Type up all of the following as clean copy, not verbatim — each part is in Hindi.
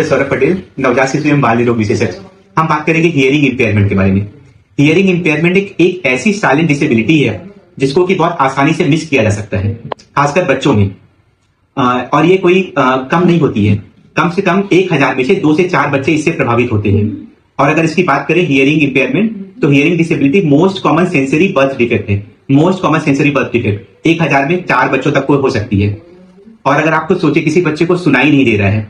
सौरभ पटेल, नवजात शिशु एवं बाल रोग विशेषज्ञ। हम बात करेंगे हियरिंग इम्पेयरमेंट के बारे में। हियरिंग इम्पेयरमेंट एक ऐसी साइलेंट डिसेबिलिटी है जिसको कि बहुत आसानी से मिस किया जा सकता है, खासकर बच्चों में। और ये कोई कम नहीं होती है। कम से कम 1000 में से 2 से 4 बच्चे इससे प्रभावित होते हैं। और अगर इसकी बात करें हियरिंग इम्पेयरमेंट, तो hearing disability most common sensory birth defect है। Most common sensory birth defect 1000 में 4 बच्चों तक को हो सकती है। और अगर आपको सोचे किसी बच्चे को सुनाई नहीं दे रहा है,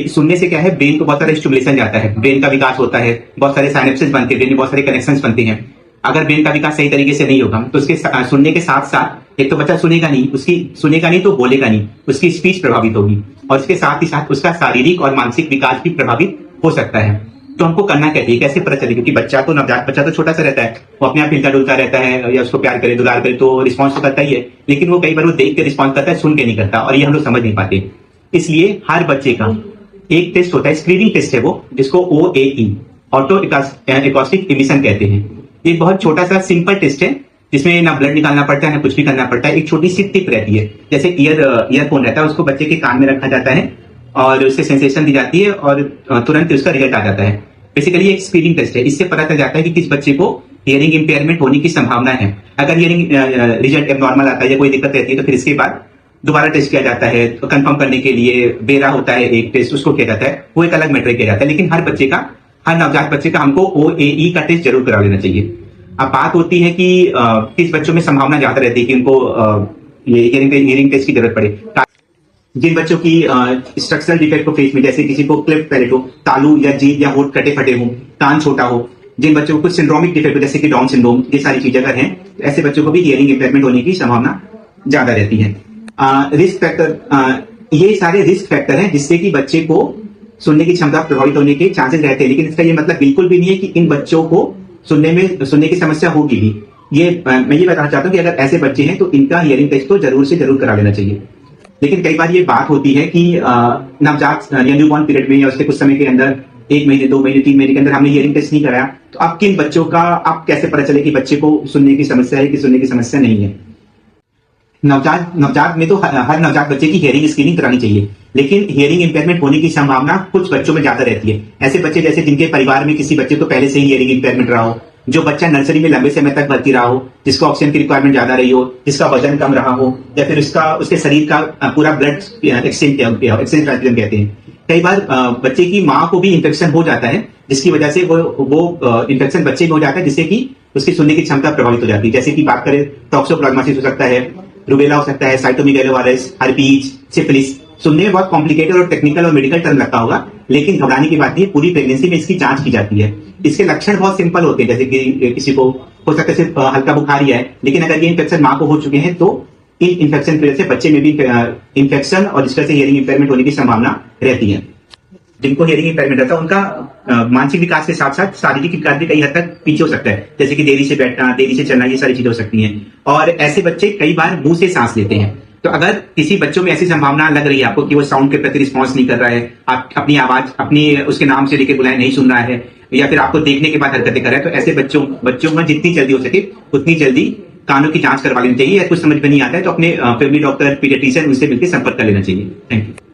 सुनने से क्या है, ब्रेन को बहुत सारा स्टिमुलेशन जाता है, ब्रेन का विकास होता है, बहुत सारे साइनेप्सेस बनते हैं, ब्रेन में बहुत सारे कनेक्शंस बनते हैं। अगर ब्रेन का विकास सही तरीके से नहीं होगा तो उसके सुनने के साथ साथ एक तो बच्चा सुनेगा नहीं तो बोलेगा नहीं, उसकी स्पीच प्रभावित होगी और इसके साथ ही साथ उसका शारीरिक और मानसिक विकास भी प्रभावित हो सकता है। तो हमको करना क्या चाहिए, कैसे पता चले? क्योंकि नवजात बच्चा तो छोटा सा रहता है, वो अपने आप हिलता डुलता रहता है, या उसको प्यार करे दुलार करे तो रिस्पॉन्स तो करता ही है, लेकिन वो कई बार वो देख के रिस्पॉन्स करता है, सुन के नहीं करता, और ये हम लोग समझ नहीं पाते। इसलिए हर बच्चे का एक टेस्ट होता है, स्क्रीनिंग टेस्ट है वो, जिसको OAE, ऑटो एकॉस्टिक इमिशन कहते हैं। ये बहुत छोटा सा सिंपल टेस्ट है जिसमें ना ब्लड निकालना पड़ता है ना कुछ भी करना पड़ता है। एक छोटी सी टिप रहती है, जैसे ईयरफोन रहता है, उसको बच्चे के कान में रखा जाता है और उससे सेंसेशन दी जाती है और तुरंत उसका रिजल्ट आ जाता है। बेसिकली एक स्क्रीनिंग टेस्ट है। इससे पता चल जाता है कि किस बच्चे को हियरिंग इंपेयरमेंट होने की संभावना है। अगर हियरिंग रिजल्ट एबनॉर्मल आता है या कोई दिक्कत रहती है तो फिर इसके बाद दोबारा टेस्ट किया जाता है, तो कंफर्म करने के लिए बेरा होता है एक टेस्ट, उसको किया जाता है, वो एक अलग मैटर किया जाता है। लेकिन हर नवजात बच्चे का हमको OAE का टेस्ट जरूर करा लेना चाहिए। अब बात होती है कि किस बच्चों में संभावना ज्यादा रहती है कि उनको ये हियरिंग टेस्ट की जरूरत पड़े। जिन बच्चों की स्ट्रक्चरल डिफेक्ट हो फेस में, जैसे किसी को क्लेफ्ट पैलेट हो, तालू या जीभ या होंठ कटे फटे हो, कान छोटा हो, जिन बच्चों को कुछ सिंड्रोमिक डिफेक्ट हो जैसे कि डाउन सिंड्रोम, ये सारी चीजें अगर हैं, ऐसे बच्चों को भी हियरिंग इंपेयरमेंट होने की संभावना ज्यादा रहती है। रिस्क फैक्टर, ये सारे रिस्क फैक्टर हैं जिससे कि बच्चे को सुनने की क्षमता प्रभावित होने के चांसेस रहते हैं। लेकिन इसका ये मतलब बिल्कुल भी नहीं है कि इन बच्चों को सुनने की समस्या होगी भी। मैं ये बताना चाहता हूँ कि अगर ऐसे बच्चे हैं तो इनका हियरिंग टेस्ट तो जरूर से जरूर करा लेना चाहिए। लेकिन कई बार ये बात होती है कि नवजात या न्यूबॉर्न पीरियड में या उसके कुछ समय के अंदर 1 महीने 2 महीने 3 महीने के अंदर हमने हियरिंग टेस्ट नहीं कराया, तो अब किन बच्चों का अब कैसे पता चले कि बच्चे को सुनने की समस्या है कि सुनने की समस्या नहीं है? नवजात में तो हर नवजात बच्चे की हियरिंग स्क्रीनिंग करानी चाहिए, लेकिन हियरिंग इंपेयरमेंट होने की संभावना कुछ बच्चों में ज्यादा रहती है। ऐसे बच्चे जैसे जिनके परिवार में किसी बच्चे को पहले से ही हियरिंग इंपेयरमेंट रहा हो, जो बच्चा नर्सरी में लंबे समय तक भर्ती रहा हो, जिसको ऑक्सीजन की रिक्वायरमेंट ज्यादा रही हो, जिसका वजन कम रहा हो, या फिर उसके शरीर का पूरा ब्लड एक्सचेंज कहते हैं। कई बार बच्चे की माँ को भी इन्फेक्शन हो जाता है, जिसकी वजह से वो इन्फेक्शन बच्चे में हो जाता है, जिससे कि उसकी सुनने की क्षमता प्रभावित हो जाती है। जैसे कि बात करें, टॉक्सोप्लाज्मासिस हो सकता है, रूबेला हो सकता है, साइटोमेगालोवायरस, हर्पीज, सिफिलिस। सुनने में बहुत कॉम्प्लिकेटेड और टेक्निकल और मेडिकल टर्म लगता होगा, लेकिन घबराने की बात नहीं है। पूरी प्रेगनेंसी में इसकी जांच की जाती है। इसके लक्षण बहुत सिंपल होते हैं, जैसे कि किसी को हो सकता है सिर्फ हल्का बुखार ही है, लेकिन अगर ये इन्फेक्शन माँ को हो चुके हैं तो इन इन्फेक्शन की वजह से बच्चे में भी इन्फेक्शन और इस तरह से हियरिंग इंपेयरमेंट होने की संभावना रहती है। जिनको हियरिंग इंपेयरमेंट रहता है उनका मानसिक विकास के साथ साथ शारीरिक विकास भी कई हद तक पीछे हो सकता है, जैसे कि देरी से बैठना, देरी से चलना, ये सारी चीजें हो सकती हैं। और ऐसे बच्चे कई बार मुंह से सांस लेते हैं। तो अगर किसी बच्चों में ऐसी संभावना लग रही है आपको कि वो साउंड के प्रति रिस्पॉन्स नहीं कर रहा है, आप अपनी आवाज उसके नाम से लेकर बुलाए नहीं सुन रहा है, या फिर आपको देखने के बाद हरकतें कर रहा है, तो ऐसे बच्चों में जितनी जल्दी हो सके उतनी जल्दी कानों की जांच करवा लेनी चाहिए। या कुछ समझ में नहीं आता है तो अपने फैमिली डॉक्टर, पीडियाट्रिशियन, उनसे मिलकर संपर्क कर लेना चाहिए। Thank you.